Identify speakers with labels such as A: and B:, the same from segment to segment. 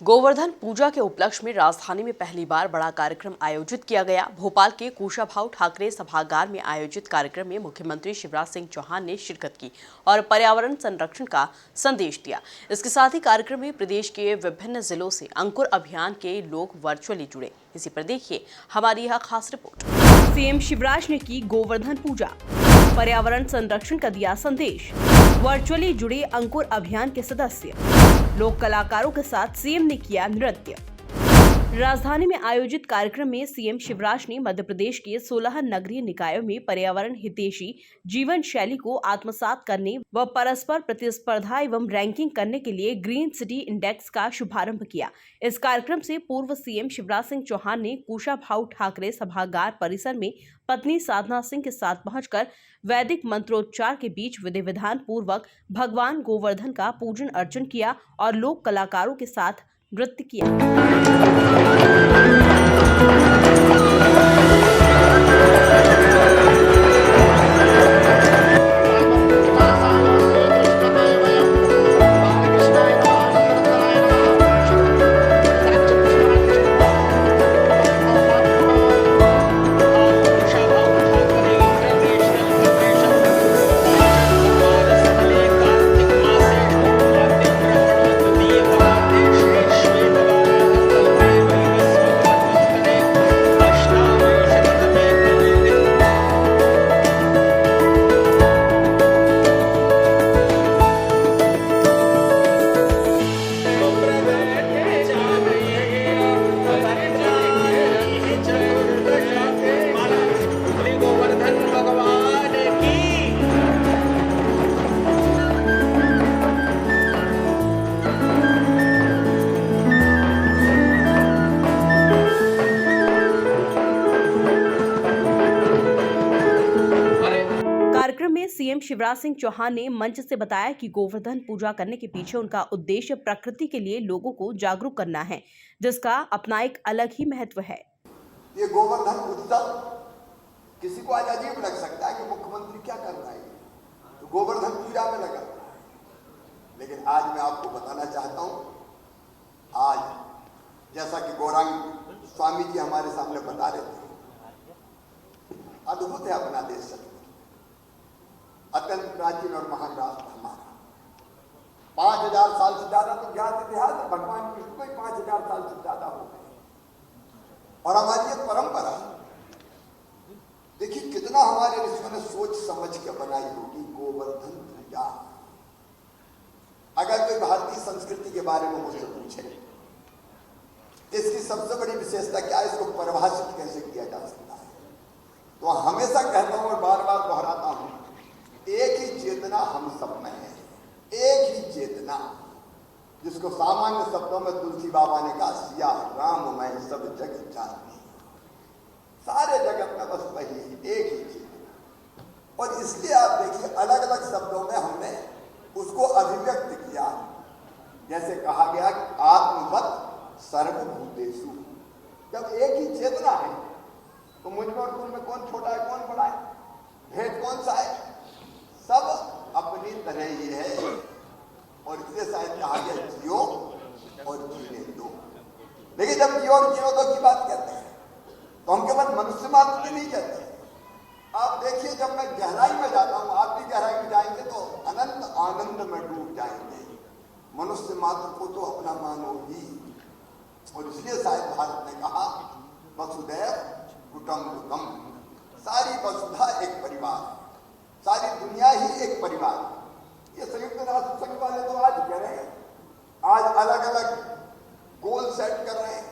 A: गोवर्धन पूजा के उपलक्ष्य में राजधानी में पहली बार बड़ा कार्यक्रम आयोजित किया गया। भोपाल के कुशाभाऊ ठाकरे सभागार में आयोजित कार्यक्रम में मुख्यमंत्री शिवराज सिंह चौहान ने शिरकत की और पर्यावरण संरक्षण का संदेश दिया। इसके साथ ही कार्यक्रम में प्रदेश के विभिन्न जिलों से अंकुर अभियान के लोग वर्चुअली जुड़े। इसी पर देखिए हमारी यह खास रिपोर्ट। सीएम शिवराज ने की गोवर्धन पूजा, पर्यावरण संरक्षण का दिया संदेश। वर्चुअली जुड़े अंकुर अभियान के सदस्य, लोक कलाकारों के साथ सीएम ने किया नृत्य। राजधानी में आयोजित कार्यक्रम में सीएम शिवराज ने मध्य प्रदेश के 16 नगरीय निकायों में पर्यावरण हितैषी जीवन शैली को आत्मसात करने व परस्पर प्रतिस्पर्धा एवं रैंकिंग करने के लिए ग्रीन सिटी इंडेक्स का शुभारंभ किया। इस कार्यक्रम से पूर्व सीएम शिवराज सिंह चौहान ने कुशाभाऊ ठाकरे सभागार परिसर में पत्नी साधना सिंह के साथ पहुंचकर वैदिक मंत्रोच्चार के बीच विधि विधान पूर्वक भगवान गोवर्धन का पूजन अर्चन किया और लोक कलाकारों के साथ नृत्य किया। कार्यक्रम में सीएम शिवराज सिंह चौहान ने मंच से बताया कि गोवर्धन पूजा करने के पीछे उनका उद्देश्य प्रकृति के लिए लोगों को जागरूक करना है, जिसका अपना एक अलग ही महत्व है।
B: ये गोवर्धन उत्सव किसी को आज अजीब लग सकता है कि मुख्यमंत्री क्या कर रहा है, तो गोवर्धन पूजा में लगा, लेकिन आज मैं आपको बताना चाहता हूं, आज जैसा कि गौरांग स्वामी जी हमारे सामने बता रहे थे, अद्भुत है अपना देश, अत्यंत प्राचीन और महान राष्ट्र हमारा। 5000 साल से ज्यादा तो ज्ञात इतिहास है, भगवान कृष्ण को 5000 साल से ज्यादा हो गए और हमारी ये परंपरा देखिए कितना हमारे ऋषियों ने सोच समझ के बनाई होगी। गोवर्धन पूजा, अगर कोई भारतीय संस्कृति के बारे में मुझसे पूछे इसकी सबसे बड़ी विशेषता क्या है, इसको परिभाषित कैसे किया जा सकता है, तो हमेशा कहता हूं और बार बार दोहराता हूं, एक ही चेतना हम सब में है, एक ही चेतना, जिसको सामान्य शब्दों में तुलसी बाबा ने कहा, सिया राम मैं सब जगत जानी, सारे जगत में बस वही एक ही चेतना। और इसलिए आप देखिए अलग अलग शब्दों में हमने उसको अभिव्यक्त किया, जैसे कहा गया कि आत्मवत सर्वभूतेषु। जब एक ही चेतना है तो मुझ में और तुम में कौन छोटा है कौन बड़ा है, भेद कौन सा है, सब अपनी तरह ही है। और इसलिए शायद कहा गया जियो और जीने दो। लेकिन जब जियो और जीने दो की बात कहते हैं तो हम केवल मनुष्य मात्र की नहीं कहते। आप देखिए जब मैं गहराई में जाता हूं, आप भी गहराई में जाएंगे तो अनंत आनंद में डूब जाएंगे। मनुष्य मात्र को तो अपना मानो ही। और इसलिए शायद भारत ने कहा वसुधैव कुटुंबकम, सारी वसुधा एक परिवार, सारी दुनिया ही एक परिवार। ये संयुक्त राष्ट्र संघ वाले तो आज कह रहे हैं, आज अलग अलग गोल सेट कर रहे हैं,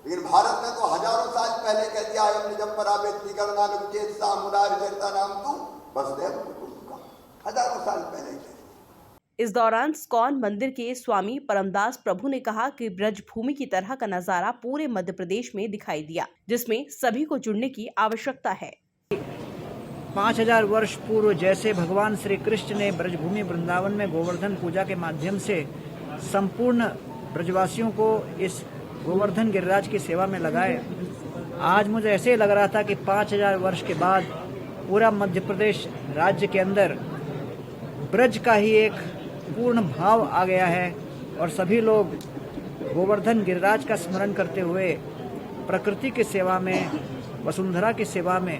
B: लेकिन भारत ने तो हजारों साल पहले कह दिया है, हमने जब पराबेती गणनानुचेत सामुदार जनता नाम तू वसुधैव कुटुंबकम, हजारों साल पहले कह दिया।
A: इस दौरान स्कॉन मंदिर के स्वामी परमदास प्रभु ने कहा कि ब्रजभूमि की तरह का नजारा पूरे मध्य प्रदेश में दिखाई दिया, जिसमें सभी को जुड़ने की आवश्यकता है।
C: 5000 वर्ष पूर्व जैसे भगवान श्री कृष्ण ने ब्रजभूमि वृंदावन में गोवर्धन पूजा के माध्यम से संपूर्ण ब्रजवासियों को इस गोवर्धन गिरिराज की सेवा में लगाए, आज मुझे ऐसे लग रहा था कि 5000 वर्ष के बाद पूरा मध्य प्रदेश राज्य के अंदर ब्रज का ही एक पूर्ण भाव आ गया है और सभी लोग गोवर्धन गिरिराज का स्मरण करते हुए प्रकृति की सेवा में, वसुंधरा की सेवा में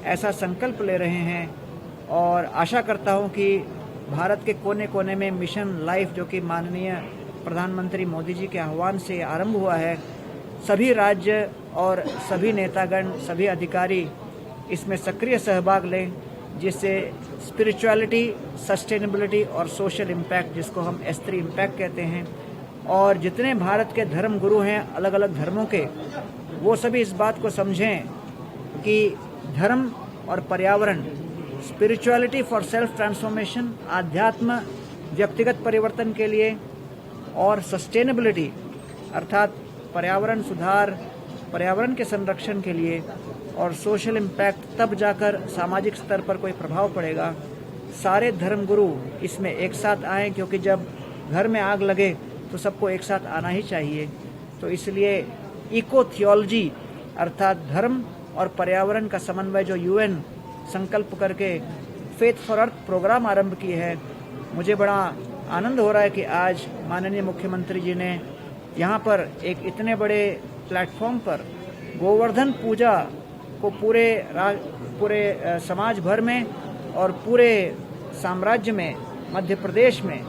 C: ऐसा संकल्प ले रहे हैं। और आशा करता हूं कि भारत के कोने कोने में मिशन लाइफ, जो कि माननीय प्रधानमंत्री मोदी जी के आह्वान से आरंभ हुआ है, सभी राज्य और सभी नेतागण, सभी अधिकारी इसमें सक्रिय सहभाग लें, जिससे स्पिरिचुअलिटी, सस्टेनेबिलिटी और सोशल इम्पैक्ट, जिसको हम S3 इम्पैक्ट कहते हैं, और जितने भारत के धर्म गुरु हैं अलग अलग धर्मों के, वो सभी इस बात को समझें कि धर्म और पर्यावरण, स्पिरिचुअलिटी फॉर सेल्फ ट्रांसफॉर्मेशन, आध्यात्म व्यक्तिगत परिवर्तन के लिए, और सस्टेनेबिलिटी अर्थात पर्यावरण सुधार, पर्यावरण के संरक्षण के लिए, और सोशल इम्पैक्ट, तब जाकर सामाजिक स्तर पर कोई प्रभाव पड़ेगा। सारे धर्मगुरु इसमें एक साथ आएँ, क्योंकि जब घर में आग लगे तो सबको एक साथ आना ही चाहिए। तो इसलिए इको थियोलॉजी अर्थात धर्म और पर्यावरण का समन्वय जो UN संकल्प करके फेथ फॉर अर्थ प्रोग्राम आरंभ की है, मुझे बड़ा आनंद हो रहा है कि आज माननीय मुख्यमंत्री जी ने यहाँ पर एक इतने बड़े प्लेटफॉर्म पर गोवर्धन पूजा को पूरे समाज भर में और पूरे साम्राज्य में, मध्य प्रदेश में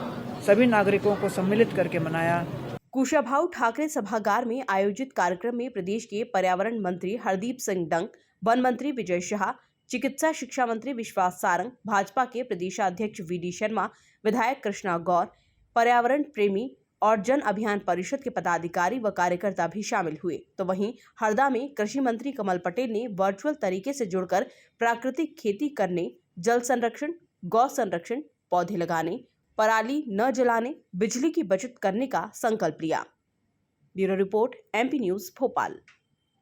C: सभी नागरिकों को सम्मिलित करके मनाया।
A: कुशाभाऊ ठाकरे सभागार में आयोजित कार्यक्रम में प्रदेश के पर्यावरण मंत्री हरदीप सिंह डंग, वन मंत्री विजय शाह, चिकित्सा शिक्षा मंत्री विश्वास सारंग, भाजपा के प्रदेशाध्यक्ष VD शर्मा, विधायक कृष्णा गौर, पर्यावरण प्रेमी और जन अभियान परिषद के पदाधिकारी व कार्यकर्ता भी शामिल हुए। तो वहीं हरदा में कृषि मंत्री कमल पटेल ने वर्चुअल तरीके से जुड़कर प्राकृतिक खेती करने, जल संरक्षण, गौ संरक्षण, पौधे लगाने, पराली न जलाने, बिजली की बचत करने का संकल्प लिया। Bureau report MP news Bhopal.